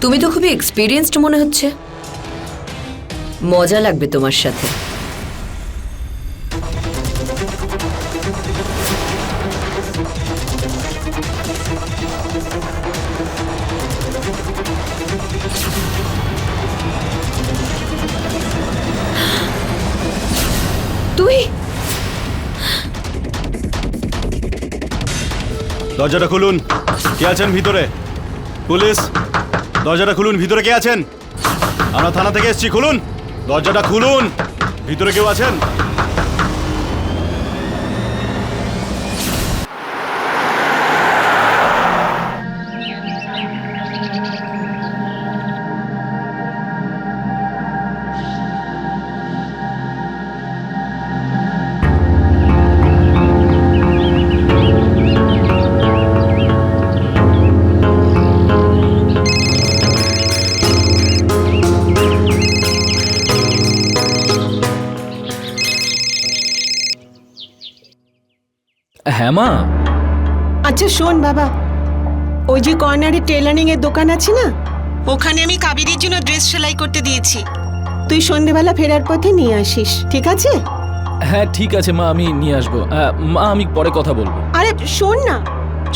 তুমি তো খুবই এক্সপিরিয়েন্সড মনে হচ্ছে, মজা লাগবে তোমার সাথে। তুই দরজাটা খুলুন, কে আছেন ভিতরে? পুলিশ, দরজাটা খুলুন, ভিতরে কে আছেন? আমরা থানা থেকে এসেছি, খুলুন দরজাটা, খুলুন, ভিতরে কেউ আছেন? হ্যাঁ মা। আচ্ছা শোন বাবা, ওই যে কর্নারে টেলারিং এর দোকান আছে না, ওখানে আমি কাবেরীর জন্য ড্রেস সেলাই করতে দিয়েছি। তুই সন্ধেবেলা ফেরার পথে নিয়ে আসিস, ঠিক আছে? হ্যাঁ ঠিক আছে মা, আমি নিয়ে আসবো। মা আমি পরে কথা বলবো। আরে শোন না,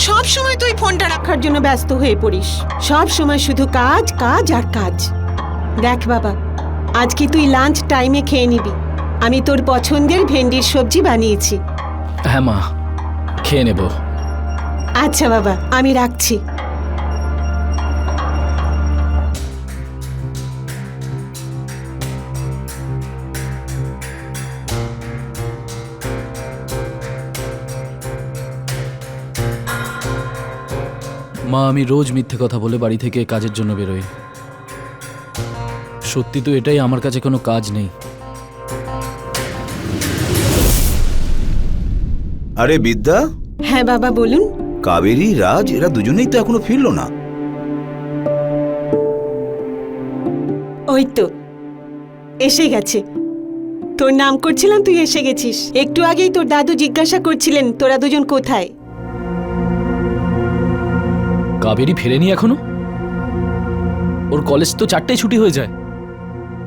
সব সময় তুই ফোনটা রাখার জন্য ব্যস্ত হয়ে পড়িস, সব সময় শুধু কাজ কাজ আর কাজ। দেখ বাবা, আজকে তুই লাঞ্চ টাইমে খেয়ে নিবি, আমি তোর পছন্দের ভেন্ডির সবজি বানিয়েছি। হ্যাঁ মা, খেয়ে নেব। আচ্ছা বাবা, আমি রাখছি। মা আমি রোজ মিথ্যে কথা বলে বাড়ি থেকে কাজের জন্য বেরোই। সত্যি তো এটাই, আমার কাছে কোনো কাজ নেই। আরে বিদ্যা, হ্যাঁ বাবা বলুন। কাবেরী, রাজ এরা দুজনেই তো এখনো ফিরলো না। ওই তো এসে গেছে, তোর নাম করছিলাম, তুই এসে গেছিস। একটু আগেই তোর দাদু জিজ্ঞাসা করছিলেন তোরা দুজন কোথায়। কাবেরী ফেরেনি এখনো? ওর কলেজ তো 4টায় ছুটি হয়ে যায়।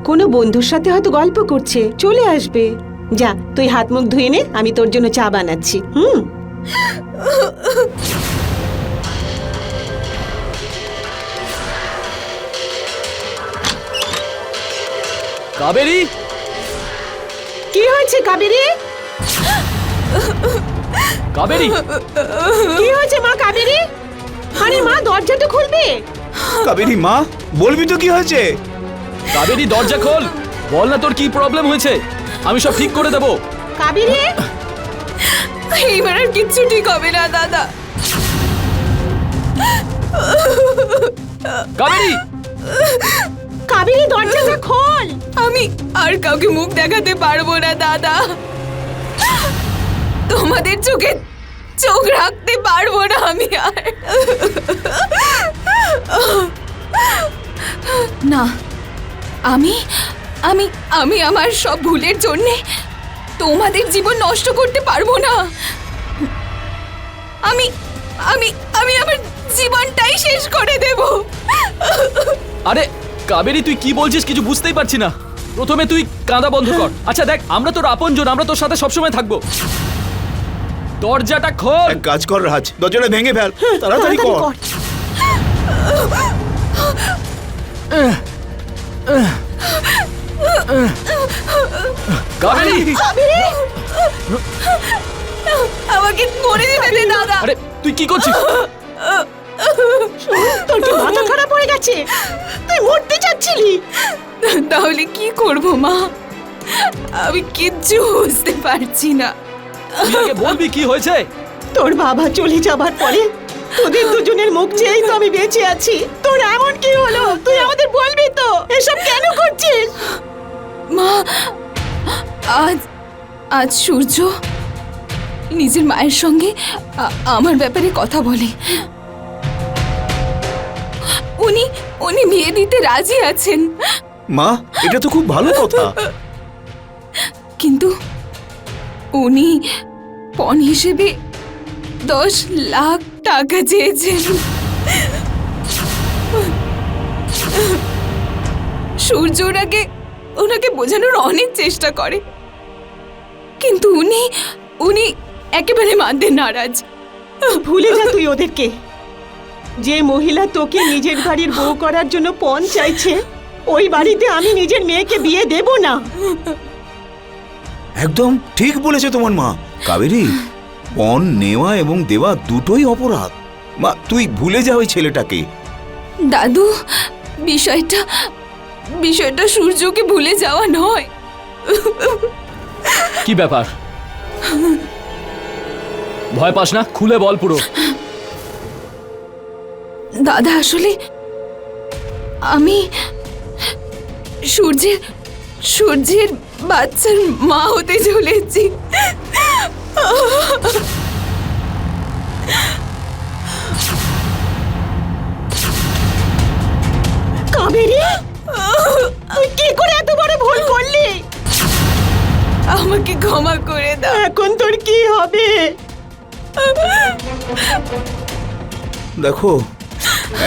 কোনো বন্ধুর সাথে হয়তো গল্প করছে, চলে আসবে। যা তুই হাত মুখ ধুয়ে নে, আমি তোর জন্য চা বানাচ্ছি। কাবেরী, কি হয়েছে কাবেরী? কাবেরী, কি হয়েছে মা কাবেরী? আরে মা, দরজাটা খুলবে। কাবেরী মা, বলবি তো কি হয়েছে? কাবেরী দরজা খোল, বল না তোর কি প্রবলেম হয়েছে, আমি সব ঠিক করে দেবো। কাবেরী, এইবার আর কিচ্ছু ঠিক হবে না দাদা। কাবেরী, কাবেরী দরজাটা খোল। আমি আর কাউকে মুখ দেখাতে পারবো না দাদা, তোমাদের চোখে চোখ রাখতে পারবো না আমি আর। না, আমি আমি আমি আমার সব ভুলের জন্যে তোমাদের জীবন নষ্ট করতে পারবো না। আমি আমি আমি আমার জীবনটাই শেষ করে দেব। আরে কাবেরী তুই কি বলছিস কিছু বুঝতেই পারছি না। প্রথমে তুই কাঁদা বন্ধ কর। আচ্ছা দেখ, আমরা তোর আপনজন, আমরা তোর সাথে সবসময় থাকবো। দরজাটা খোল। এক কাজ কর রাজ, দরজাটা ভেঙে ফেল, তাড়াতাড়ি কর। কাবেরী, আমাকে মরে দেবে দাদা। আরে তুই কি করছিস? তোর কি মাথা খারাপ হয়ে গেছে? তুই মরতে চাচ্ছিলি? তাহলে কি করব মা, আমি কিচ্ছু বুঝতে পারছি না। তুই আগে বলবি কি হয়েছে? তোর বাবা চলে যাবার পরে তোদের দুজনের মুখ চেয়েই তো আমি বেঁচে আছি। তোর এমন কি হলো, তুই আমাদের বলবি তো? এসব কেন করছিস? মা, আজ আজ সূর্য নিজের মায়ের সঙ্গে আমার ব্যাপারে কথা বলে। উনি উনি বিয়ে দিতে রাজি আছেন। মা, এটা তো খুব ভালো কথা। কিন্তু উনি পণ হিসেবে 10 লাখ টাকা চেয়েছেন। সূর্য ওনাকে বোঝানোর অনেক চেষ্টা করে, কিন্তু উনি উনি একেবারে মানতে নারাজ। ভুলে যা তুই ওদেরকে। যে মহিলা তোকে নিজের বাড়ির বউ করার জন্য পণ চাইছে, ওই বাড়িতে আমি নিজের মেয়েকে বিয়ে দেব না। একদম ঠিক বলেছে তোমার মা। কাবেরী, পণ নেওয়া এবং দেওয়া দুটোই অপরাধ। মা, তুই ভুলে যা ওই ছেলেটাকে। দাদু, বিষয়টা সূর্যকে ভুলে যাওয়া নয়। কি ব্যাপার? ভয় পাস না, খুলে বল পুরো। দাদা, আসলে আমি সূর্যের বাচ্চার মা হতে চলেছি। কাবেরী, তুই কি করে এত বড় ভুল করলি? আমাকে ক্ষমা করে দাও। এখন তোর কি হবে? দেখো,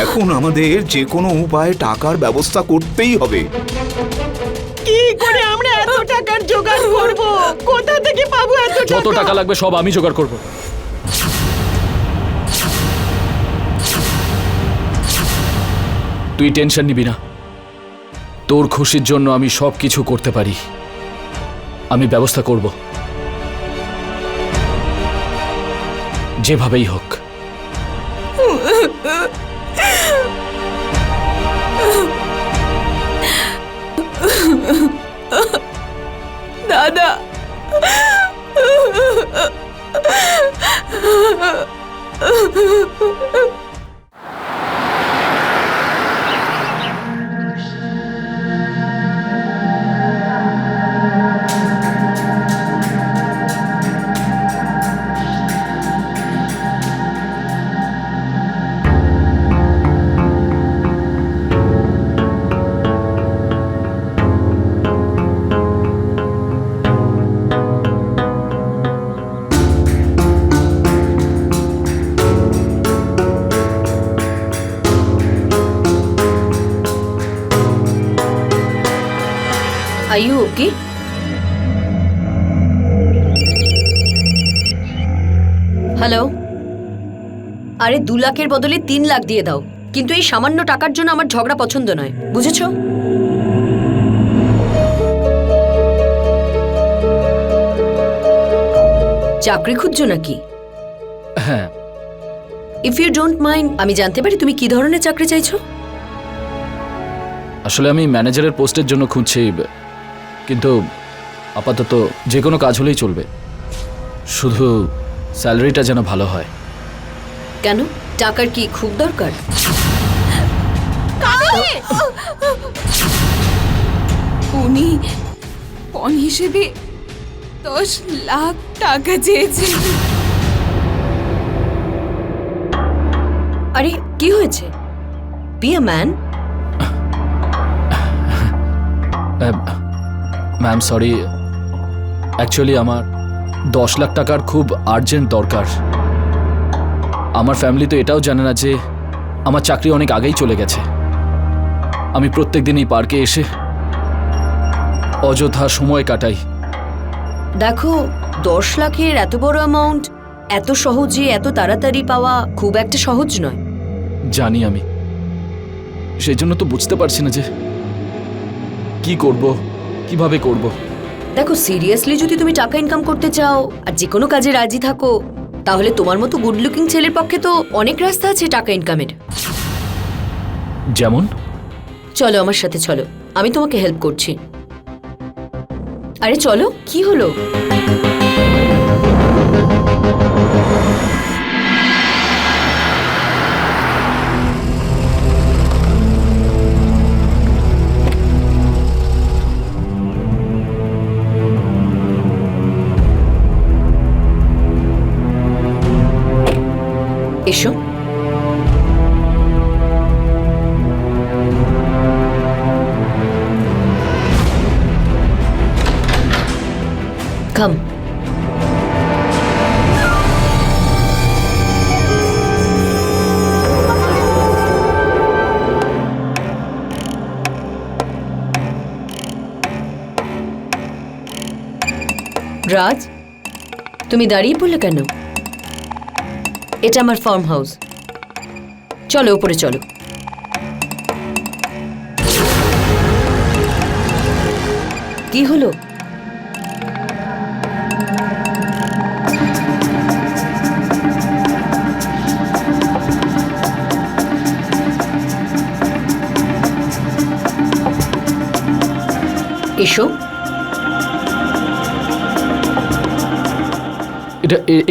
এখন আমাদের যে কোনো উপায়ে টাকার ব্যবস্থা করতেই হবে। কি করে আমরা এত টাকার জোগাড় করব? কোথা থেকে পাবো এত টাকা? যত টাকা লাগবে সব আমি জোগাড় করব। তুই টেনশন নিবি না, তোর খুশির জন্য আমি সব কিছু করতে পারি। আমি ব্যবস্থা করব, যেভাবেই হোক। দাদা, Are you okay? হ্যালো, আরে 2 লাখের বদলে 3 লাখ দিয়ে দাও, কিন্তু এই সামান্য টাকার জন্য আমার ঝগড়া পছন্দ নয়, বুঝেছো? চাকরি খুঁজছো নাকি? হ্যাঁ। ইফ ইউ ডোন্ট মাইন্ড, আমি জানতে পারি তুমি কি ধরনের চাকরি চাইছো? আসলে আমি ম্যানেজারের পোস্টের জন্য খুঁজছি, কিন্তু আপাতত যে কোনো কাজ হলেই চলবে, শুধু স্যালারিটা যেন ভালো হয়। কেন, টাকার কি খুব দরকার? উনি পণ হিসেবে 10 লাখ টাকা চেয়েছেন। আরে কি হয়েছে? Be a man. Ma'am sorry, actually আমার 10 লাখ টাকার খুব আর্জেন্ট দরকার। আমার ফ্যামিলি তো এটাও জানে না যে আমার চাকরি অনেক আগেই চলে গেছে। আমি প্রত্যেক দিন এই পার্কে এসে অযথা সময় কাটাই। দেখো, 10 লাখের এত বড় অ্যামাউন্ট এত সহজে এত তাড়াতাড়ি পাওয়া খুব একটা সহজ নয়। জানি আমি, সেই জন্য তো বুঝতে পারছি না যে কি করব, কিভাবে করব। দেখো, সিরিয়াসলি যদি তুমি টাকা ইনকাম করতে চাও আর যে কোনো কাজে রাজি থাকো, তাহলে তোমার মতো গুড লুকিং ছেলের পক্ষে তো অনেক রাস্তা আছে টাকা ইনকামের। যেমন? চলো আমার সাথে, চলো, আমি তোমাকে হেল্প করছি। আরে চলো, কি হলো? এসো। Come. রাজ, তুমি দাঁড়িয়ে পড়লে কেন? এটা আমার ফার্ম হাউস। চলো উপরে চলো। কি হলো? এসো।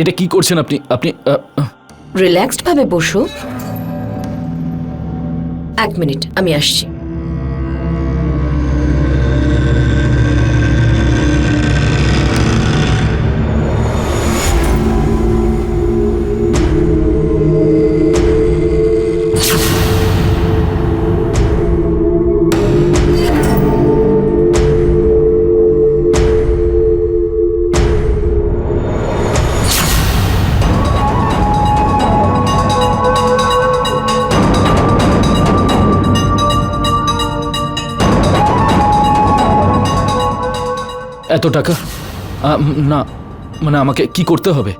এটা কি করছেন আপনি? আপনি রিল্যাক্সড ভাবে বসো। এক মিনিট, আমি আসছি। এত টাকা? না, মানে আমাকে কি করতে হবে?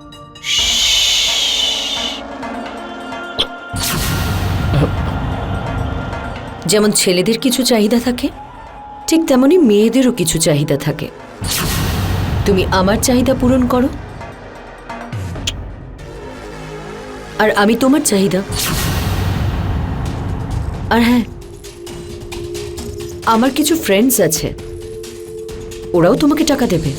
যেমন ছেলেদের কিছু চাহিদা থাকে, ঠিক তেমনি মেয়েদেরও কিছু চাহিদা থাকে। তুমি আমার চাহিদা পূরণ করো, আর আমি তোমার চাহিদা। আর হ্যাঁ, আমার কিছু ফ্রেন্ডস আছে, ওরাও তোমাকে টাকা দেবে।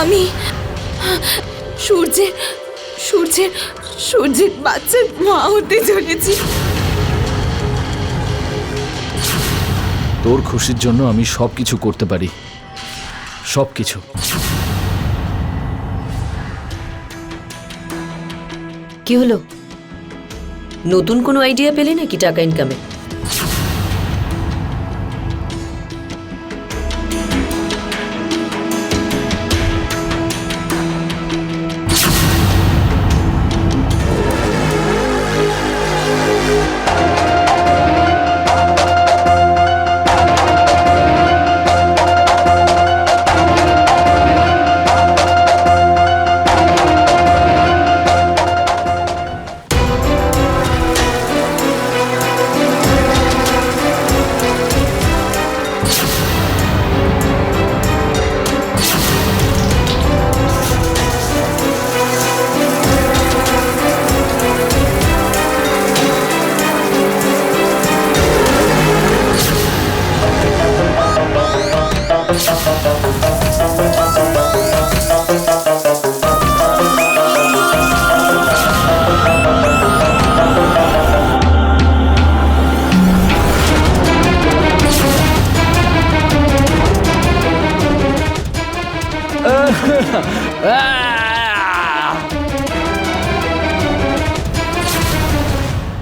আমি সূর্যের সূর্যের সূর্যের বাচ্চার মা হতে চলেছি। তোর খুশির জন্য আমি সবকিছু করতে পারি, সবকিছু। কি হলো? নতুন কোনো আইডিয়া পেলে নাকি টাকা ইনকামে?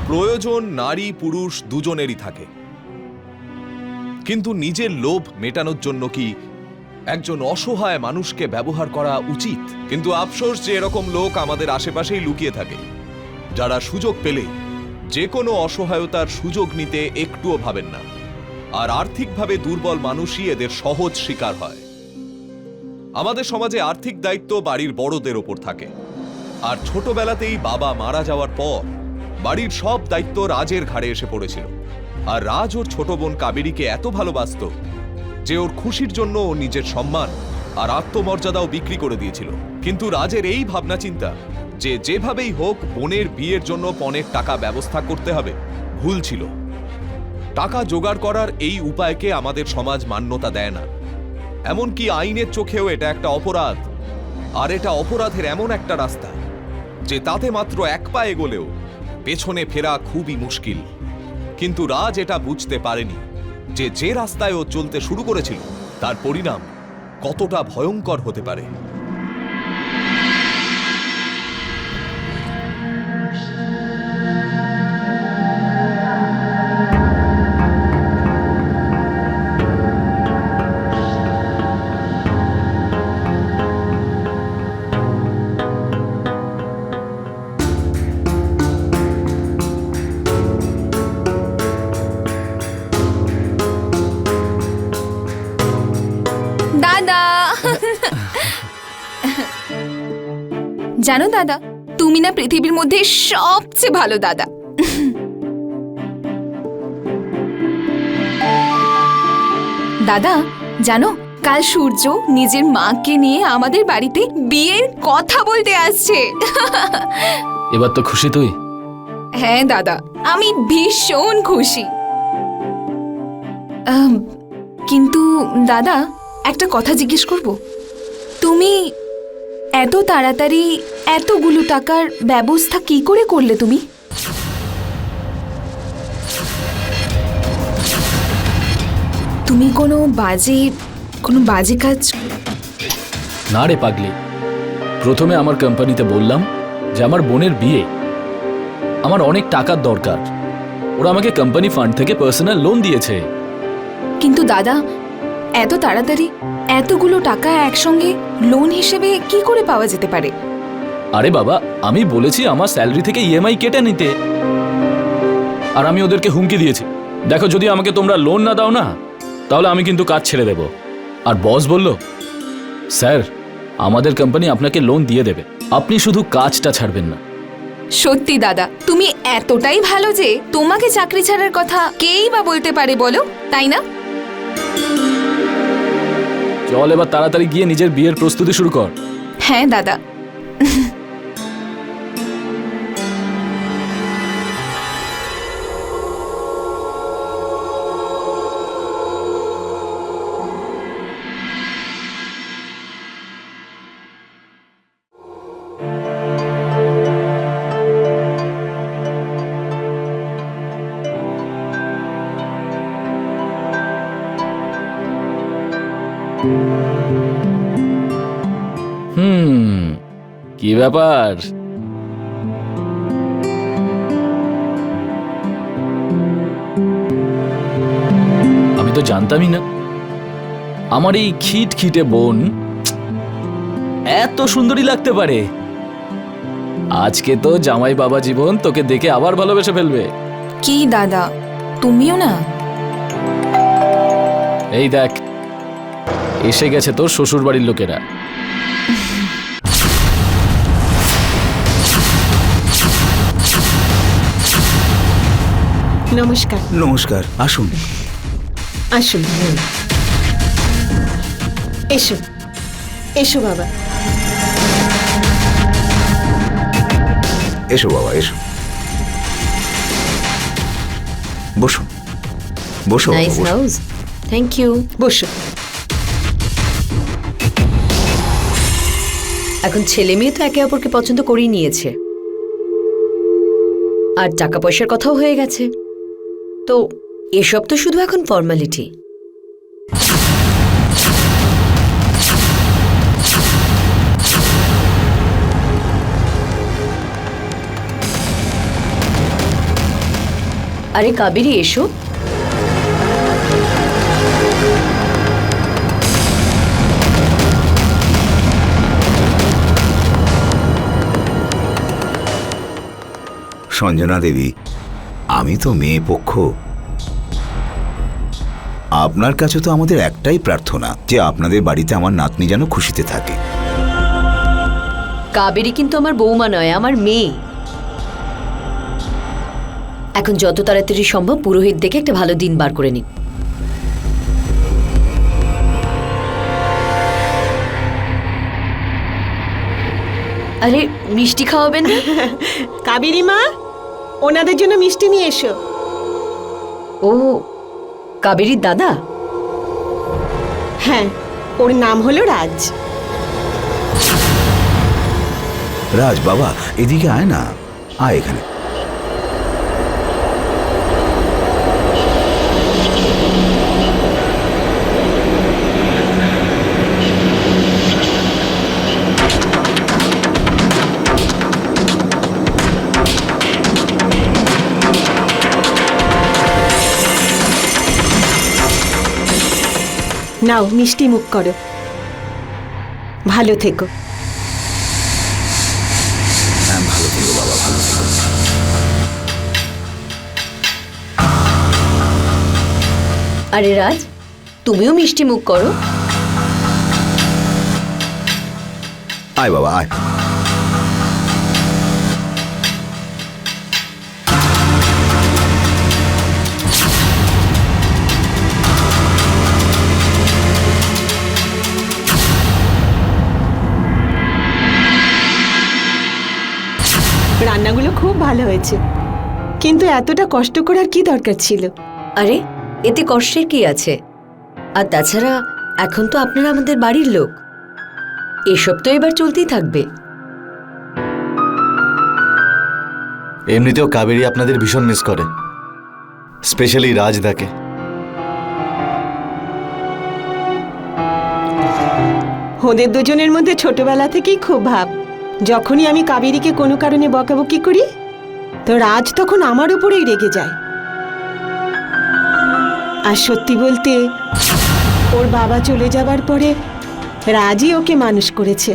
প্রয়োজন নারী পুরুষ দুজনেরই থাকে, কিন্তু নিজের লোভ মেটানোর জন্য কি একজন অসহায় মানুষকে ব্যবহার করা উচিত? কিন্তু আফসোস যে এরকম লোক আমাদের আশেপাশেই লুকিয়ে থাকে, যারা সুযোগ পেলে যে কোনো অসহায়তার সুযোগ নিতে একটুও ভাবেন না, আর আর্থিকভাবে দুর্বল মানুষই এদের সহজ শিকার হয়। আমাদের সমাজে আর্থিক দায়িত্ব বাড়ির বড়দের ওপর থাকে, আর ছোটবেলাতেই বাবা মারা যাওয়ার পর বাড়ির সব দায়িত্ব রাজের ঘাড়ে এসে পড়েছিল। আর রাজ ওর ছোট বোন কাবেরীকে এত ভালোবাসতো যে ওর খুশির জন্য ও নিজের সম্মান আর আত্মমর্যাদাও বিক্রি করে দিয়েছিল। কিন্তু রাজের এই ভাবনা চিন্তা যে যেভাবেই হোক বোনের বিয়ের জন্য পণের টাকা ব্যবস্থা করতে হবে, ভুল ছিল। টাকা জোগাড় করার এই উপায়কে আমাদের সমাজ মান্যতা দেয় না, এমনকি আইনের চোখেও এটা একটা অপরাধ। আর এটা অপরাধের এমন একটা রাস্তা যে তাতে মাত্র এক পা এগোলেও পেছনে ফেরা খুবই মুশকিল। কিন্তু রাজ এটা বুঝতে পারেনি যে যে রাস্তায় ও চলতে শুরু করেছিল তার পরিণাম কতটা ভয়ঙ্কর হতে পারে। জানো দাদা, তুমি না পৃথিবীর মধ্যে সবচেয়ে ভালো দাদা। দাদা জানো, কাল সূর্য নিজের মাকে নিয়ে আমাদের বাড়িতে বিয়ের কথা বলতে আসছে। এবার তো খুশি তুই? হ্যাঁ দাদা, আমি ভীষণ খুশি। কিন্তু দাদা, একটা কথা জিজ্ঞেস করব? তুমি এত তাড়াতাড়ি এতগুলো টাকার ব্যবস্থা কি করে করলে তুমি? তুমি কোনো বাজে কাজ? না রে পাগলি, প্রথমে আমার কোম্পানিতে বললাম যে আমার বোনের বিয়ে, আমার অনেক টাকার দরকার। ওরা আমাকে কোম্পানি ফান্ড থেকে পার্সোনাল লোন দিয়েছে। কিন্তু দাদা, এত তাড়াতাড়ি এতগুলো টাকা একসঙ্গে লোন হিসেবে কি করে পাওয়া যেতে পারে? আরে বাবা, আমি বলেছি আমার স্যালারি থেকে ইএমআই কেটে নিতে, আর আমি ওদেরকে হুমকি দিয়েছি, দেখো যদি আমাকে তোমরা লোন না দাও না তাহলে আমি কিন্তু কাজ ছেড়ে দেব। আর বস বলল, স্যার আমাদের কোম্পানি আপনাকে লোন দিয়ে দেবে, আপনি শুধু কাজটা ছাড়বেন না। সত্যি দাদা, তুমি এতটাই ভালো যে তোমাকে চাকরি ছাড়ার কথা কেই বা বলতে পারে বলো, তাই না? চল এবার তাড়াতাড়ি গিয়ে নিজের বিয়ের প্রস্তুতি শুরু কর। হ্যাঁ দাদা। কি ব্যাপার? আমি তো জানতামই না আমার এই খিটখিটে বোন এত সুন্দরী লাগতে পারে। আজকে তো জামাই বাবা জীবন তোকে দেখে আবার ভালোবেসে ফেলবে। কি দাদা, তুমিও না? এই দেখ, এসে গেছে তোর শ্বশুর বাড়ির লোকেরা। নমস্কার। নমস্কার, আসুন। আসুন, এসো এসো বাবা। এসো বাবা, এসো, বসুন বসো বাবা, নাইস বসো। হাউস, থ্যাংক ইউ। বসো। এখন ছেলে মেয়ে তো একে অপরকে পছন্দ করেই নিয়েছে, আর টাকা পয়সার কথাও হয়ে গেছে, তো এসব তো শুধু এখন ফর্মালিটি। আরে কাবেরী, এসো। সঞ্জনা দেবী, আমি তো মেয়ে পক্ষ, আপনার কাছে তো আমাদের একটাই প্রার্থনা যে আপনাদের বাড়িতে আমার নাতনি যেন খুশিতে থাকে। কাবেরী কিন্তু আমার বৌমা নয়, আমার মেয়ে। এখন যত তাড়াতাড়ি সম্ভব পুরোহিত দেখে একটা ভালো দিন বার করে নিন। আরে মিষ্টি খাওয়াবেন না? কাবেরী মা, ওনাদের জন্য মিষ্টি নিয়ে এসো। ও, কাবেরীর দাদা? হ্যাঁ, ওর নাম হলো রাজ। রাজ বাবা, এদিকে আয় না, আয় এখানে। নাও মিষ্টি মুখ করো, ভালো থেকো। হ্যাঁ, ভালো থেকো বাবা, ভালো থেকো। আরে রাজ, তুমিও মিষ্টি মুখ করো। আয় বাবা, আয়। রান্নাগুলো খুব ভালো হয়েছে, কিন্তু এতটা কষ্ট করার কি দরকার ছিল? আরে এতে কষ্টের কি আছে? আর তাছাড়া এখন তো আপনারা আমাদের বাড়ির লোক, এসব তো এবার চলতেই থাকবে। এমনিতেও কাবেরী আপনাদের ভীষণ মিস করে, স্পেশালি রাজদাকে। ওদের দুজনের মধ্যে ছোটবেলা থেকেই খুব ভাব। যখনই আমি কাবেরীকে কোনো কারণে বকাবকি করি, তো রাজ তখন আমার উপরেই রেগে যায়। আর সত্যি বলতে, ওর বাবা চলে যাবার পরে রাজই ওকে মানুষ করেছে।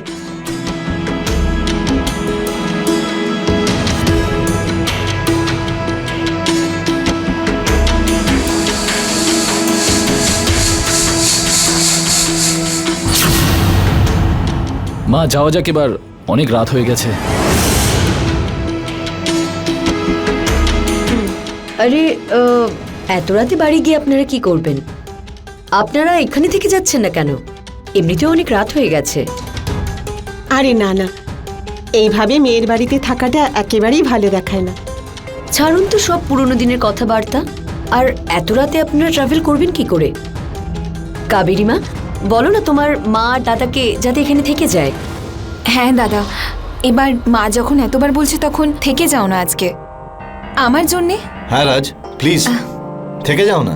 মা যাওয়া যাক এবার, অনেক রাত হয়ে গেছে। আরে এত রাতে বাড়ি গিয়ে আপনারা কি করবেন? আপনারা এখানে থেকে যাচ্ছেন না কেন? এমনিতেও অনেক রাত হয়ে গেছে। আরে না না, এইভাবে মেয়ের বাড়িতে থাকাটা একেবারেই ভালো দেখায় না। ছাড়ুন তো সব পুরনো দিনের কথাবার্তা। আর এত রাতে আপনারা ট্রাভেল করবেন কি করে? কাবেরী মা, বলো না তোমার মা আর দাদাকে যাতে এখানে থেকে যায়। হ্যাঁ দাদা, এবার মা যখন এতবার বলছে তখন থেকে যাও না আজকে আমার জন্যে। হ্যাঁ রাজ, প্লিজ থেকে যাও না।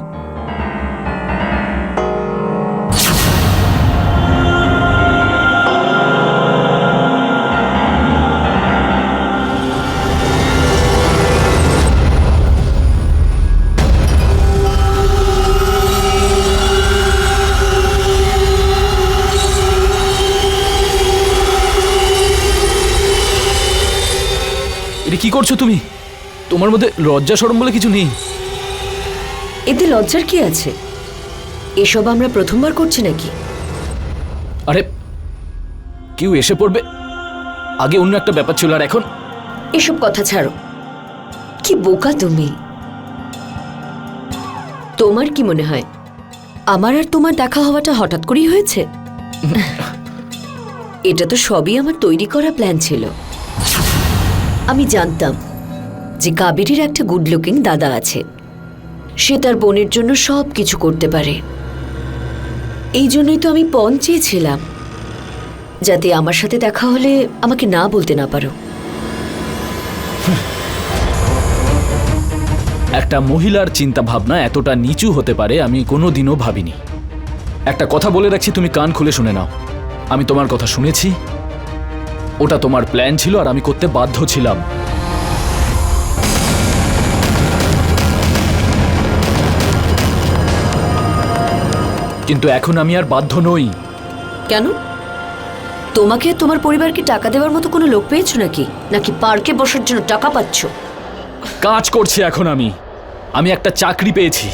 এটা কি করছো তুমি? তোমার মধ্যে লজ্জা শরম বলে কিছু নেই? এতে লজ্জার কি আছে? এসব আমরা প্রথমবার করছি নাকি? আরে কেউ এসে পড়বে, আগে অন্য একটা ব্যাপার ছিল, আর এখন এসব কথা ছাড়ো। কি বোকা তুমি! তোমার কি মনে হয় আমার আর তোমার দেখা হওয়াটা হঠাৎ করেই হয়েছে? এটা তো সবই আমার তৈরি করা প্ল্যান ছিল। আমি জানতাম যে কাবেরীর একটা গুড লুকিং দাদা আছে, সে তার বোনের জন্য সব কিছু করতে পারে। এই জন্যই তো আমি পণ চেয়েছিলাম, যাতে আমার সাথে দেখা হলে আমাকে না বলতে না পারো। একটা মহিলার চিন্তা ভাবনা এতটা নিচু হতে পারে আমি কোনোদিনও ভাবিনি। একটা কথা বলে রাখছি, তুমি কান খুলে শুনে নাও। আমি তোমার কথা শুনেছি, ওটা তোমার প্ল্যান ছিল আর আমি করতে বাধ্য ছিলাম। কিন্তু এখন আমি আর বাধ্য নই। কেন? তোমাকে তোমার পরিবারকে টাকা দেওয়ার মতো কোনো লোক পেয়েছো নাকি? নাকি পার্কে বসার জন্য টাকা পাচ্ছ? কাজ করছি এখন আমি একটা চাকরি পেয়েছি।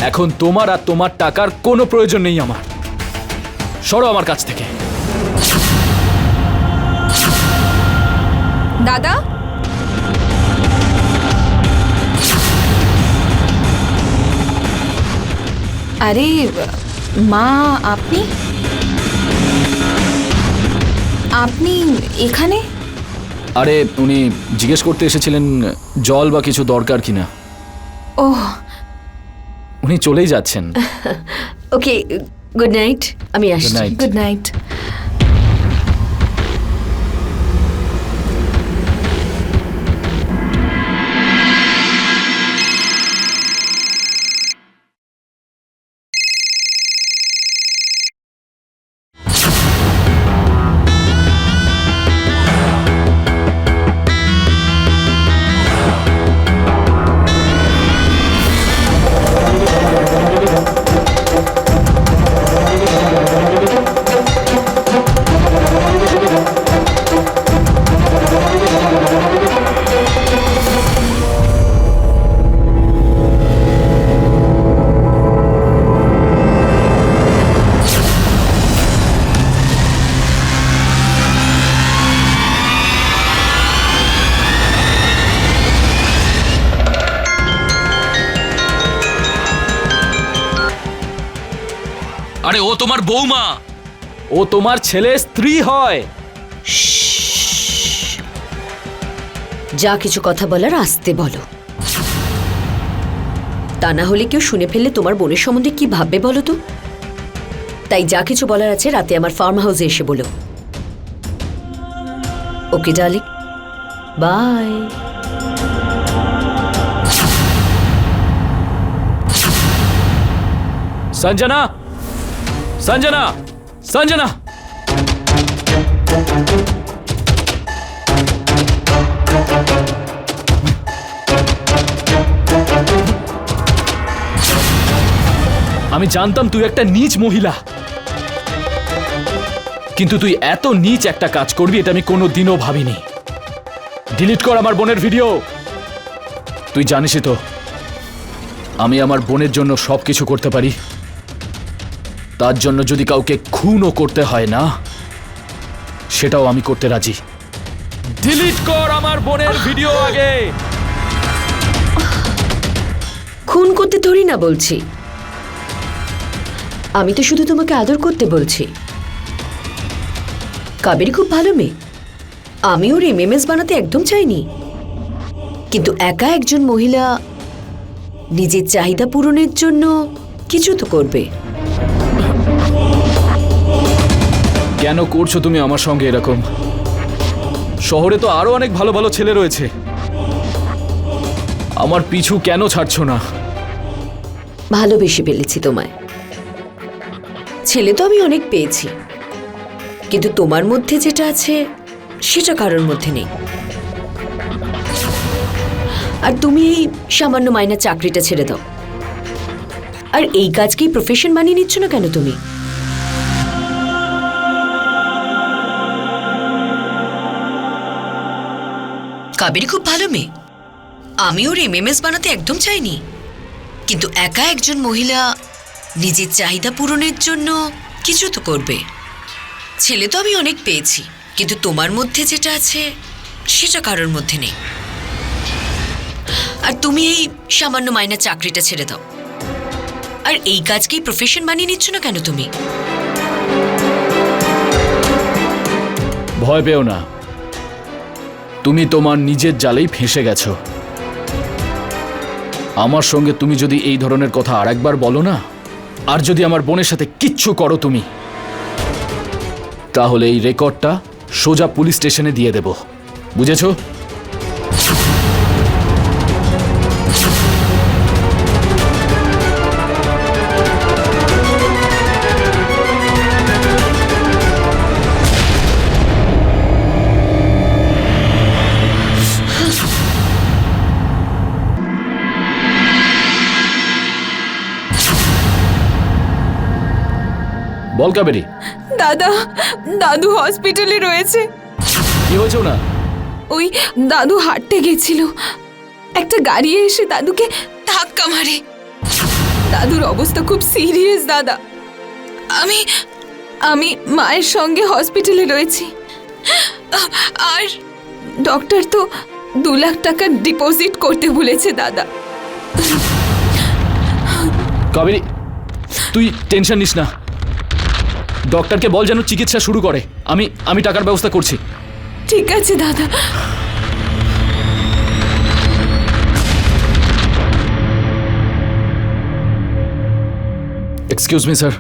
এখন তোমার আর তোমার টাকার কোনো প্রয়োজন নেই আমার। সরো আমার কাছ থেকে। দাদা, আরে মা, আপনি আপনি এখানে? আরে উনি জিজ্ঞেস করতে এসেছিলেন জল বা কিছু দরকার কিনা। ওহ, উনি চলেই যাচ্ছেন। ওকে, গুড নাইট। আমি Good আসছি। night. Good night. আরে ও তোমার বৌমা, ও তোমার ছেলে স্ত্রী হয়। শ্শ্, যা কিছু কথা বলার আস্তে বলো, তা না হলে কেউ শুনে ফেললে তোমার বোনের সম্বন্ধে কি ভাববে বলো তো। তাই যা কিছু বলার আছে রাতে আমার ফার্ম হাউসে এসে বলো। ওকে ডার্লিং, বাই। সঞ্জনা, সঞ্জনা, সঞ্জনা। আমি জানতাম তুই একটা নীচ মহিলা, কিন্তু তুই এত নীচ একটা কাজ করবি এটা আমি কোনোদিনও ভাবিনি। ডিলিট কর আমার বোনের ভিডিও। তুই জানিসই তো আমি আমার বোনের জন্য সবকিছু করতে পারি। তার জন্য যদি কাউকে খুনও করতে হয় না, সেটাও আমি করতে রাজি। ডিলিট কর আমার বোনের ভিডিও আগে। খুন করতে ধরি না বলছি, আমি তো শুধু তোমাকে আদর করতে বলছি। কাবেরী খুব ভালো মেয়ে, আমি ওর এমএমএস বানাতে একদম চাইনি, কিন্তু একা একজন মহিলা নিজের চাহিদা পূরণের জন্য কিছু তো করবে। কেন করছো তুমি আমার সঙ্গে এরকম? শহরে তো আরো অনেক ভালো ভালো ছেলে রয়েছে, আমার পিছু কেন ছাড়ছো না? ভালোবেসে ফেলেছি তোমায়। ছেলে তো আমি অনেক পেয়েছি, কিন্তু তোমার মধ্যে যেটা আছে সেটা কারোর মধ্যে নেই। আর তুমি এই সামান্য মাইনা চাকরিটা ছেড়ে দাও। আর এই কাজকেই প্রফেশন বানিয়ে নিচ্ছ না কেন তুমি? কাবেরী খুব ভালো মেয়ে, আমি ওর এমএমএস বানাতে একদম চাইনি, কিন্তু একা একজন মহিলা নিজের চাহিদা পূরণের জন্য কিছু তো করবে। ছেলে তো আমি অনেক পেয়েছি, কিন্তু তোমার মধ্যে যেটা আছে সেটা কারোর মধ্যে নেই। আর তুমি এই সামান্য মাইনা চাকরিটা ছেড়ে দাও। আর এই কাজকেই প্রফেশন বানিয়ে নিচ্ছ না কেন তুমি? ভয় পেও না, তুমি তোমার নিজের জালেই ফেঁসে গেছো। আমার সঙ্গে তুমি যদি এই ধরনের কথা আরেকবার বলো না, আর যদি আমার বোনের সাথে কিচ্ছু করো তুমি, তাহলে এই রেকর্ডটা সোজা পুলিশ স্টেশনে দিয়ে দেব, বুঝেছো? বল কাবেরী, দাদা, দাদু হসপিটালে রয়েছে। কি হয়েছে না? ওই দাদু হাঁটতে গেছিল, একটা গাড়ি এসে দাদুকে ধাক্কা মারে। দাদুর অবস্থা খুব সিরিয়াস দাদা। আমি আমি মায়ের সঙ্গে হসপিটালে রয়েছি, আর ডক্টর তো 2 লাখ টাকা ডিপোজিট করতে বলেছে দাদা। কাবেরী, তুই টেনশন নিস না, ডক্টরকে বল যেন চিকিৎসা শুরু করে। আমি টাকার ব্যবস্থা করছি। ঠিক আছে দাদা। Excuse me sir.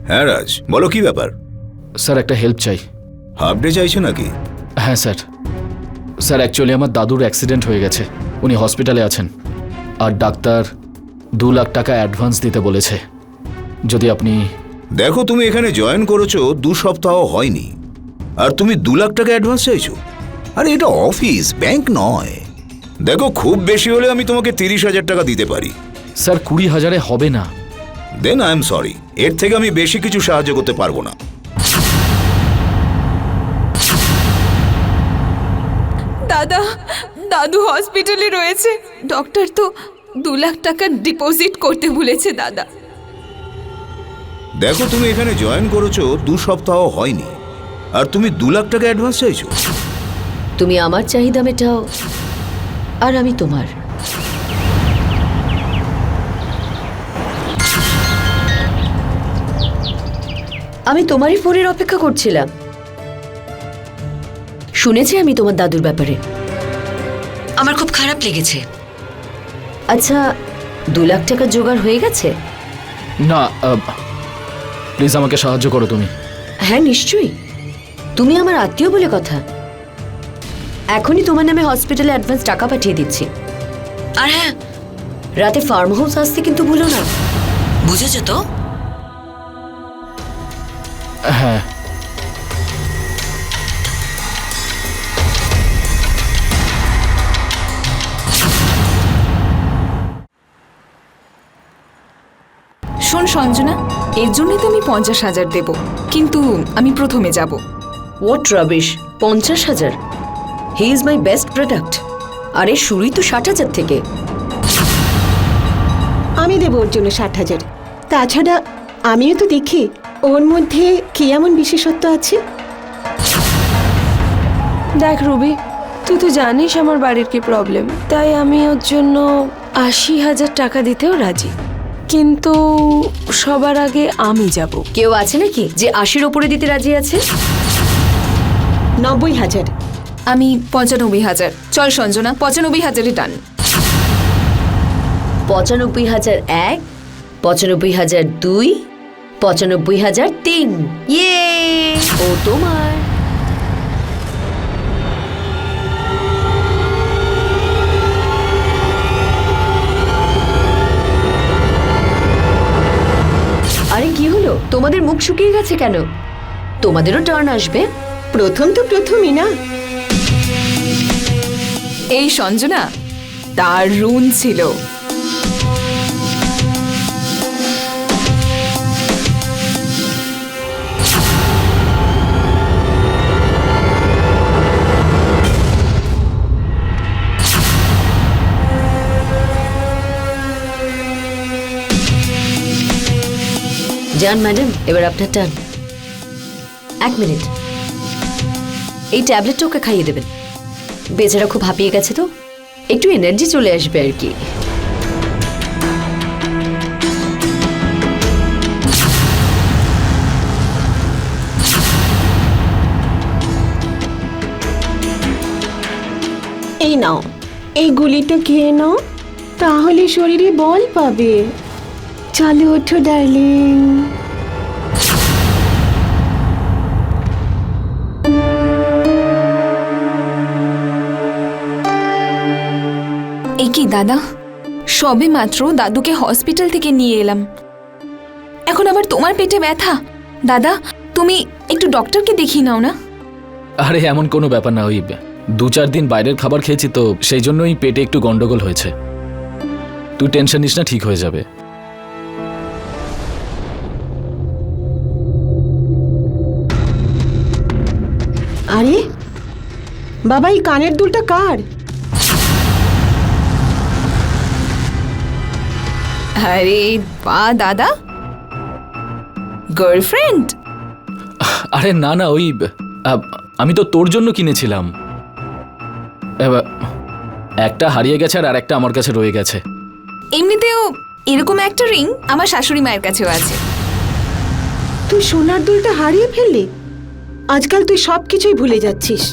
হ্যাঁ রাজ, বলো কি ব্যাপার? স্যার একটা হেল্প চাই। হাফ ডে চাইছো নাকি? হ্যাঁ স্যার। স্যার অ্যাকচুয়ালি আমার দাদুর অ্যাক্সিডেন্ট হয়ে গেছে, উনি হসপিটালে আছেন, আর ডাক্তার 2 লাখ টাকা অ্যাডভান্স দিতে বলেছে। যদি আপনি... দেখো, তুমি এখানে জয়েন করেছো 2 সপ্তাহ হয়নি, আর তুমি 2 লাখ টাকা অ্যাডভান্স চাইছো? আরে এটা অফিস, ব্যাংক নয়। দেখো, খুব বেশি হলে আমি তোমাকে 30,000 টাকা দিতে পারি। স্যার 20,000-এ হবে না। দেন আই এম সরি, এর থেকে আমি বেশি কিছু সাহায্য করতে পারবো না। দাদা, দাদু হসপিটালে রয়েছে, ডক্টর তো 2 লাখ টাকা ডিপোজিট করতে বলেছে দাদা। দেখো, তুমি এখানে জয়েন করেছো 2 সপ্তাহ হয়নি, আর তুমি 2 লাখ টাকা অ্যাডভান্স চাইছো? তুমি আমার চাহিদা মেটাও, আর আমি তোমার। আমি তোমারই ফোনের অপেক্ষা করছিলাম। শুনেছি আমি তোমার দাদুর ব্যাপারে, আমার খুব খারাপ লেগেছে। আচ্ছা, 2 লাখ টাকা জোগাড় হয়ে গেছে? না, প্লিজ আমাকে সাহায্য করো তুমি। হ্যাঁ নিশ্চয়ই, তুমি আমার আত্মীয় বলে কথা। এখনই তোমার নামে হসপিটালে অ্যাডভান্স টাকা পাঠিয়ে দিচ্ছি। আর হ্যাঁ, রাতে ফার্ম হাউস আসতে কিন্তু ভুলো না, বুঝেছো তো? হ্যাঁ। শোন সঞ্জনা, এর জন্যই তো আমি 50,000 দেব, কিন্তু আমি প্রথমে যাব। What rubbish! 50,000? He is my best product. আরে শুরুই তো 60,000 থেকে। আমি দেবো ওর জন্য 60,000। তাছাড়া আমিও তো দেখি ওর মধ্যে কি এমন বিশেষত্ব আছে। দেখ রুবি, তুই তো জানিস আমার বাড়ির কি প্রবলেম, তাই আমি ওর জন্য 80,000 টাকা দিতেও রাজি, কিন্তু সবার আগে আমি যাব। কেউ আছে নাকি যে 80-র ওপরে দিতে রাজি আছে? 90,000। আমি 95,000। চল সঞ্জনা, 95,000-ই ডান। 95,001, 95,002, 95,003। ইয়ে, ও তোমার। আরে কি হলো, তোমাদের মুখ শুকিয়ে গেছে কেন? তোমাদেরও টার্ন আসবে। প্রথম তো প্রথমই না। এই সঞ্জনা, তার রুন ছিল। যান ম্যাডাম, এবার আপনার টার্ন। 1 মিনিট, এই ট্যাবলেটটা ওকে খাইয়ে দেবেন। বেচারা খুব হাঁপিয়ে গেছে তো, একটু এনার্জি চলে আসবে আর কি। এই নাও, এই গুলিটা খেয়ে নাও, তাহলে শরীরে বল পাবে। চলো ওঠো ডার্লিং। এই কি দাদা, সবে মাত্র দাদুকে হসপিটাল থেকে নিয়ে এলাম, এখন আবার তোমার পেটে ব্যথা? দাদা, তুমি একটু ডক্টরকে দেখিয়ে নাও না। আরে এমন কোনো ব্যাপার না, ওই 2-4 দিন বাইরের খাবার খেয়েছি তো, সেই জন্যই পেটে একটু গন্ডগোল হয়েছে। তুই টেনশন নিস না, ঠিক হয়ে যাবে। আরে বাবা, এই কানের দুলটা কার? আরে বাহ দাদা, গার্লফ্রেন্ড? আরে না না, ওই আমি তো তোর জন্য কিনেছিলাম। একটা হারিয়ে গেছে আর একটা আমার কাছে রয়ে গেছে। এমনিতেও এরকম একটা রিং আমার শাশুড়ি মায়ের কাছেও আছে। তুই সোনার দুলটা হারিয়ে ফেললি? আজকাল তুই সবকিছুই ভুলে যাচ্ছিস।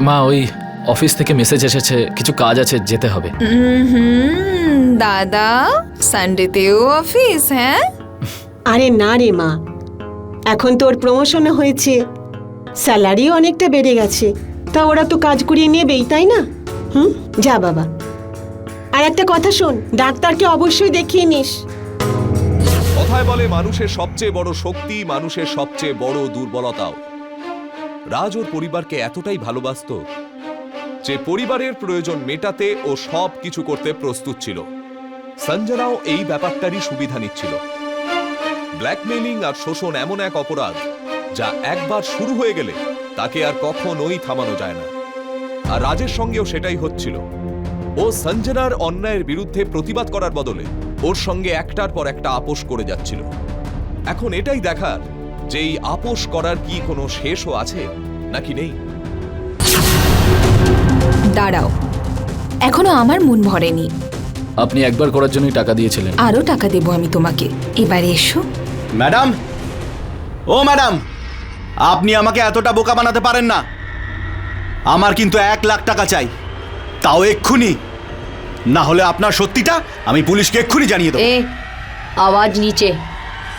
মা, ওই অফিস থেকে মেসেজ এসেছে, কিছু কাজ আছে, যেতে হবে। দাদা, সানডেতেও অফিস? হ্যাঁ। আরে না রে মা, এখন তোর প্রমোশনও হয়েছে, স্যালারিও অনেকটা বেড়ে গেছে, তা ওরা তো কাজ করিয়ে নেবেই, তাই না? যা বাবা। আর একটা কথা শোন, ডাক্তারকে অবশ্যই দেখিয়ে নিস। কথায় বলে মানুষের সবচেয়ে বড় শক্তি মানুষের সবচেয়ে বড় দুর্বলতাও। রাজ ওর পরিবারকে এতটাই ভালোবাসতো যে পরিবারের প্রয়োজন মেটাতে ও সব কিছু করতে প্রস্তুত ছিল। সঞ্জনাও এই ব্যাপারটারই সুবিধা নিচ্ছিল। ব্ল্যাকমেইলিং আর শোষণ এমন এক অপরাধ যা একবার শুরু হয়ে গেলে তাকে আর কখনোই থামানো যায় না। আর রাজের সঙ্গেও সেটাই হচ্ছিল। ও সঞ্জনার অন্যায়ের বিরুদ্ধে প্রতিবাদ করার বদলে ওর সঙ্গে একটার পর একটা আপোষ করে যাচ্ছিল। এখন এটাই দেখার যে এই আপোষ করার কি কোনো শেষও আছে নাকি নেই। দাঁড়াও, এখনো আমার মন ভরেনি। আপনি একবার করার জন্যই টাকা দিয়েছিলেন। আরো টাকা দেবো আমি তোমাকে, এবারে এসো। ম্যাডাম, ও ম্যাডাম, আপনি আমাকে এতটা বোকা বানাতে পারেন না। আমার কিন্তু 1 লাখ টাকা চাই, তাও এক্ষুনি। না হলে আপনার সত্যিটা আমি পুলিশকে এক্ষুনি জানিয়ে দেবো। আওয়াজ নিচে।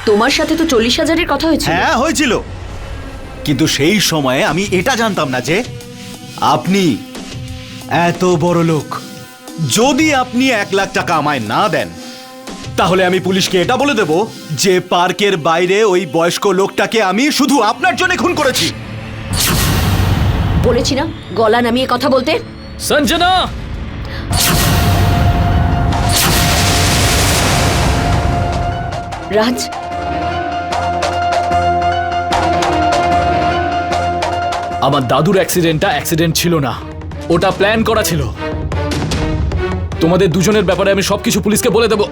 তোমার সাথে তো 40,000-এর কথা হয়েছিল। হ্যাঁ হয়েছিল, কিন্তু সেই সময়ে আমি এটা জানতাম না যে আপনি এত বড় লোক। যদি আপনি 1 লাখ টাকা আমায় না দেন, তাহলে আমি পুলিশকে এটা বলে দেব যে পার্কের বাইরে ওই বয়স্ক লোকটাকে আমি শুধু আপনার জন্য খুন করেছি। বলেছি না গলা নামিয়ে কথা বলতে। সঞ্জনা, রাজ, আমার দাদুর অ্যাক্সিডেন্ট ছিল না, ওটা প্ল্যান করা ছিল। তোমাদের দুজনের ব্যাপারে আমি সবকিছু পুলিশকে বলে দেবো।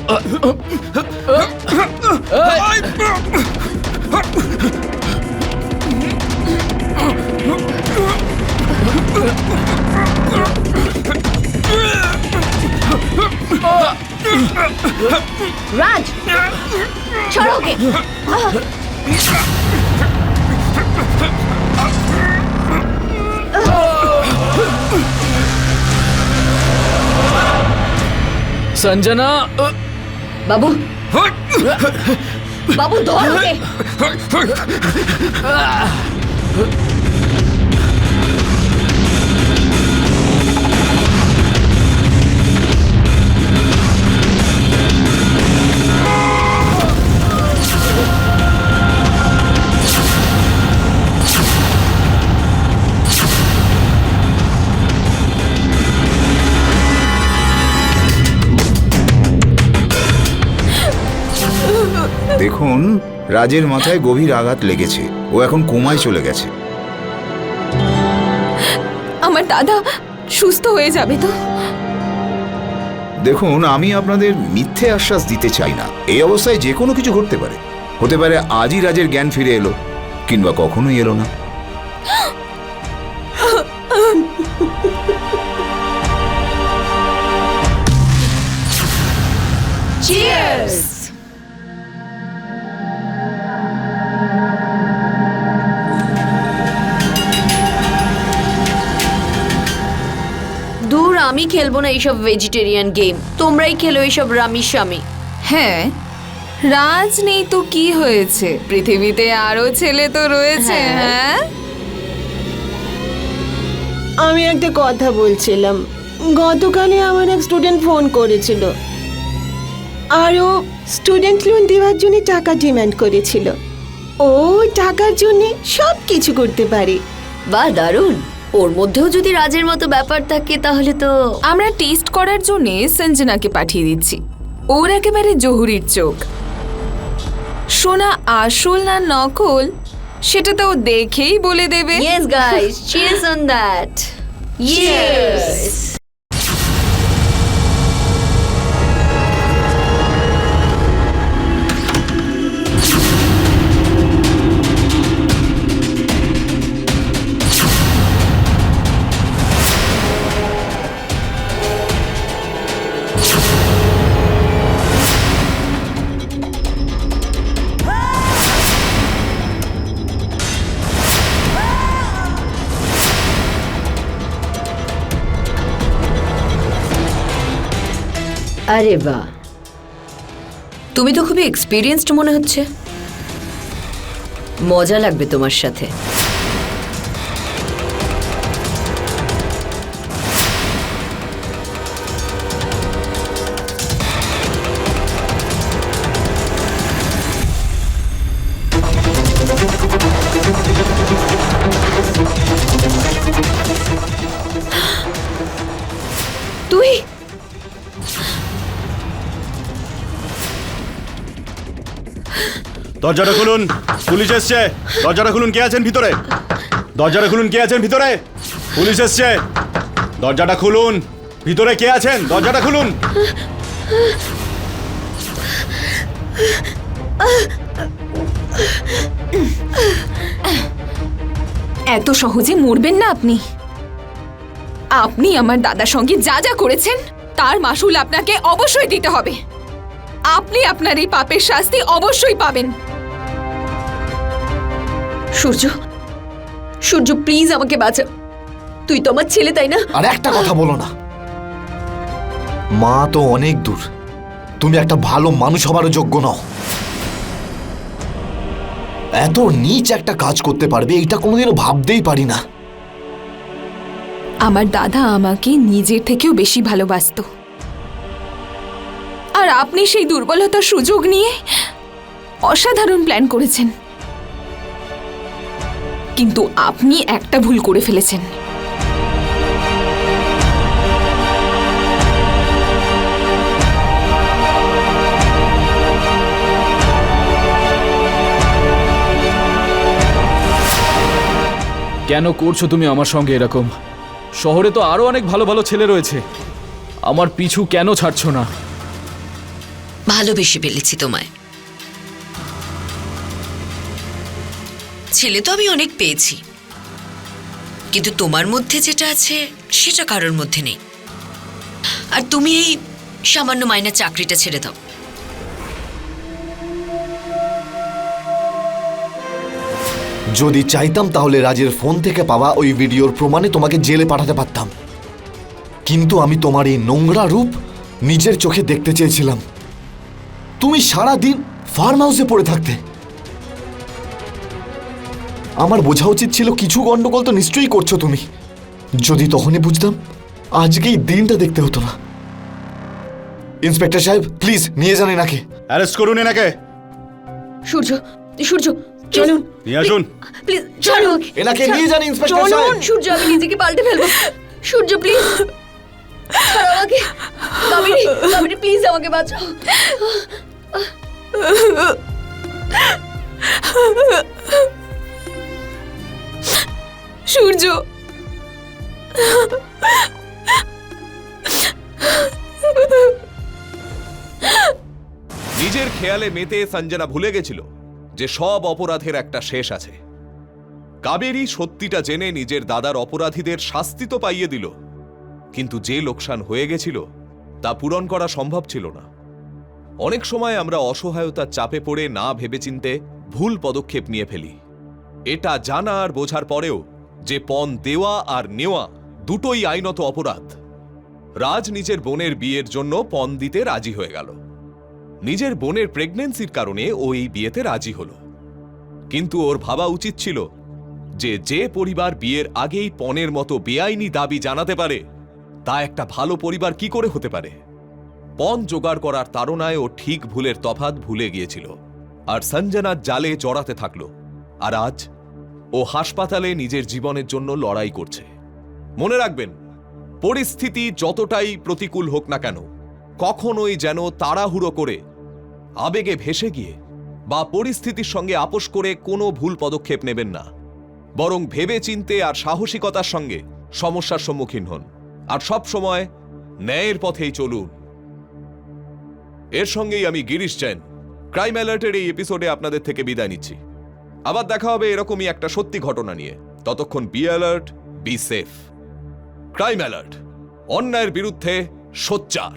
রাজ, ছাড়ো ওকে। সঞ্জনা, বাবু, বাবু ধর ওকে। দেখুন, রাজের মাথায় গভীর আঘাত লেগেছে, ও এখন কোমায় চলে গেছে। আমার দাদা সুস্থ হয়ে যাবে তো? দেখুন, আমি আপনাদের মিথ্যে আশ্বাস দিতে চাই না। এই অবস্থায় যে কোনো কিছু ঘটতে পারে। হতে পারে আজই রাজের জ্ঞান ফিরে এলো, কিংবা কখনোই এলো না। চিয়ার্স। দূর, আমি খেলবো না এইসব ভেজিটেরিয়ান গেম। তোমরাই খেলো এইসব রামিস্বামী। হ্যাঁ, রাজ নেই তো কি হয়েছে, পৃথিবীতে আরো ছেলে তো রয়েছে। হ্যাঁ, আমি একটা কথা বলছিলাম। গতকালে আমার এক স্টুডেন্ট ফোন করেছিল, আর ও স্টুডেন্ট লোন দেওয়ার জন্য টাকা ডিমান্ড করেছিল। ও টাকার জন্য সব কিছু করতে পারে। বাহ, দারুণ। ওর মধ্যেও যদি রাজের মতো ব্যাপার থাকে তাহলে তো আমরা টেস্ট করার জন্য সঞ্জনাকে পাঠিয়ে দিচ্ছি। ওর একেবারে জহুরির চোখ। সোনা আসল না নকল সেটা তো ও দেখেই বলে দেবে। Yes guys, cheers on that. Cheers. আরে বাহ, তুমি তো খুবই এক্সপিরিয়েন্সড মনে হচ্ছে। মজা লাগবে তোমার সাথে। তুই দরজাটা খুলুন, পুলিশ এসছে। দরজাটা খুলুন, কে আছেন ভিতরে? দরজাটা খুলুন, কে আছেন ভিতরে? পুলিশ এসছে। দরজাটা খুলুন, ভিতরে কে আছেন? দরজাটা খুলুন। এত সহজে মরবেন না আপনি। আপনি আমার দাদার সঙ্গে যা যা করেছেন তার মাসুল আপনাকে অবশ্যই দিতে হবে। আপনি আপনার এই পাপের শাস্তি অবশ্যই পাবেন। সূর্য, সূর্য প্লিজ আমাকে বাঁচা। তুই তো আমার ছেলে, তাই না? আর একটা কথা বলো না, মা তো অনেক দূর, তুমি একটা ভালো মানুষ হবারও যোগ্য নও। এত নীচ একটা কাজ করতে পারবে এটা কোনোদিনও ভাবতেই পারি না। আমার দাদা আমাকে নিজের থেকেও বেশি ভালোবাসতো, আর আপনি সেই দুর্বলতার সুযোগ নিয়ে অসাধারণ প্ল্যান করেছেন। কিন্তু আপনি একটা ভুল করে ফেলেছেন। কেন করছো তুমি আমার সঙ্গে এরকম? শহরে তো আরো অনেক ভালো ভালো ছেলে রয়েছে, আমার পিছু কেন ছাড়ছো না? ভালোবেসে ফেলেছি তোমায়। ছেলে তো আমি অনেক পেয়েছি, কিন্তু তোমার মধ্যে যেটা আছে সেটা কারোর মধ্যে নেই। আর তুমি এই সামান্য মাইনের চাকরিটা ছেড়ে দাও। যদি চাইতাম তাহলে রাজের ফোন থেকে পাওয়া ওই ভিডিওর প্রমাণে তোমাকে জেলে পাঠাতে পারতাম, কিন্তু আমি তোমার এই নোংরা রূপ নিজের চোখে দেখতে চেয়েছিলাম। তুমি সারা দিন ফার্ম হাউসে পড়ে থাকতে। আমার বোঝা উচিত ছিল কিছু গন্ডগোল তো নিশ্চয়ই করছো তুমি। যদি তখনই বুঝতাম আজকে এই দিনটা দেখতে হতো না। ইন্সপেক্টর সাহেব প্লিজ নিয়ে যান এনাকে। অ্যারেস্ট করুন এনাকে। সূর্য, সূর্য চলুন, নিয়ে আসুন। প্লিজ চলুন। এনাকে নিয়ে যান ইন্সপেক্টর সাহেব। সূর্য, আমি নিজেকে পাল্টে ফেলবো। সূর্য প্লিজ আমাকে, কাবেরী, কাবেরী প্লিজ আমাকে বাঁচাও। সূর্য, নিজের খেয়ালে মেতে সঞ্জনা ভুলে গেছিল যে সব অপরাধের একটা শেষ আছে। কাবেরী সত্যিটা জেনে নিজের দাদার অপরাধীদের শাস্তি তো পাইয়ে দিল, কিন্তু যে লোকসান হয়ে গেছিল তা পূরণ করা সম্ভব ছিল না। অনেক সময় আমরা অসহায়তার চাপে পড়ে না ভেবেচিন্তে ভুল পদক্ষেপ নিয়ে ফেলি। এটা জানা আর বোঝার পরেও যে পণ দেওয়া আর নেওয়া দুটোই আইনত অপরাধ। রাজ নিজের বোনের বিয়ের জন্য পণ দিতে রাজি হয়ে গেল। নিজের বোনের প্রেগন্যান্সির কারণে ও এই বিয়েতে রাজি হলো, কিন্তু ওর ভাবা উচিত ছিল যে যে পরিবার বিয়ের আগেই পণের মতো বেআইনি দাবি জানাতে পারে তা একটা ভালো পরিবার কি করে হতে পারে। পণ জোগাড় করার তাড়নায় ও ঠিক ভুলের তফাৎ ভুলে গিয়েছিল আর সঞ্জনার জালে জড়াতে থাকলো। আর আজ ও হাসপাতালে নিজের জীবনের জন্য লড়াই করছে। মনে রাখবেন, পরিস্থিতি যতটাই প্রতিকূল হোক না কেন, কখনোই যেন তাড়াহুড়ো করে, আবেগে ভেসে গিয়ে বা পরিস্থিতির সঙ্গে আপোষ করে কোনো ভুল পদক্ষেপ নেবেন না। বরং ভেবে চিন্তে আর সাহসিকতার সঙ্গে সমস্যার সম্মুখীন হন, আর সব সময় ন্যায়ের পথেই চলুন। এর সঙ্গেই আমি গিরিশ জৈন ক্রাইম অ্যালার্টের এই এপিসোডে আপনাদের থেকে বিদায় নিচ্ছি। আবার দেখা হবে এরকমই একটা সত্যি ঘটনা নিয়ে। ততক্ষণ be alert, be safe. Crime alert, অন্যায়ের বিরুদ্ধে সোচ্চার।